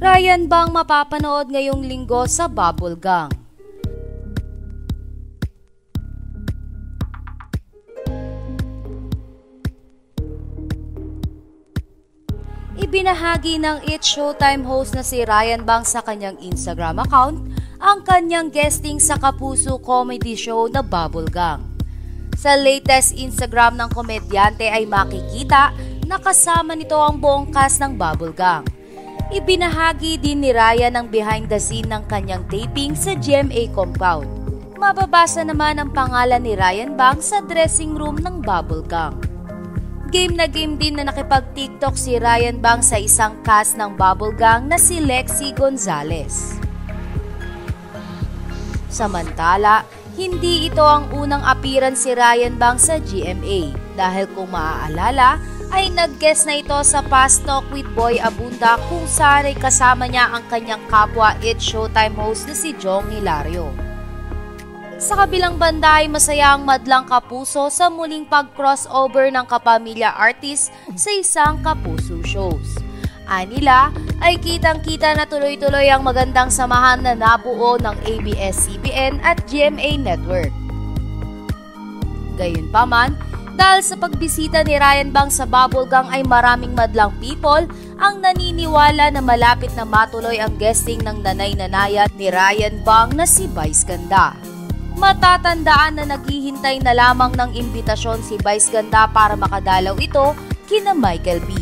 Ryan bang mapapanood ngayong linggo sa Bubble Gang? Ibinahagi ng It's Showtime host na si Ryan Bang sa kanyang Instagram account ang kanyang guesting sa kapuso comedy show na Bubble Gang. Sa latest Instagram ng komedyante ay makikita na kasama nito ang buong cast ng Bubble Gang. Ibinahagi din ni Ryan ang behind the scene ng kanyang taping sa GMA compound. Mababasa naman ang pangalan ni Ryan Bang sa dressing room ng Bubble Gang. Game na game din na nakipag-TikTok si Ryan Bang sa isang cast ng Bubble Gang na si Lexie Gonzalez. Samantala, hindi ito ang unang appearance si Ryan Bang sa GMA dahil kung maaalala ay nag-guest na ito sa Past Talk with Boy Abunda kung saan ay kasama niya ang kanyang kapwa It's Showtime host na si Jong Hilario. Sa kabilang banda ay masaya ang madlang kapuso sa muling pag-crossover ng kapamilya artist sa isang kapuso shows. Anila ay kitang-kita na tuloy-tuloy ang magandang samahan na nabuo ng ABS-CBN at GMA Network. Gayunpaman, dahil sa pagbisita ni Ryan Bang sa Bubble Gang ay maraming madlang people ang naniniwala na malapit na matuloy ang guesting ng nanay-nanaya ni Ryan Bang na si Vice Ganda. Matatandaan na naghihintay na lamang ng imbitasyon si Vice Ganda para makadalaw ito kina Michael B.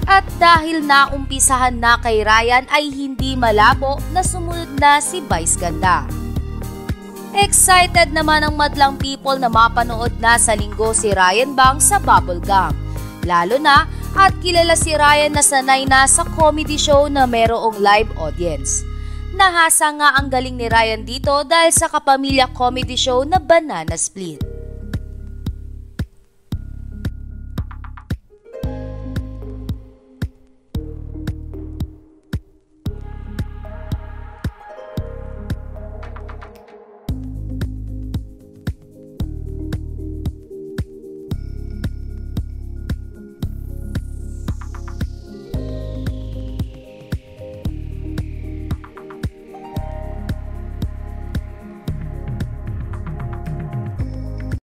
At dahil naumpisahan na kay Ryan ay hindi malabo na sumunod na si Vice Ganda. Excited naman ang madlang people na mapanood na sa linggo si Ryan Bang sa Bubble Gang. Lalo na at kilala si Ryan na sanay na sa comedy show na merong live audience. Nahasa nga ang galing ni Ryan dito dahil sa kapamilya comedy show na Banana Split.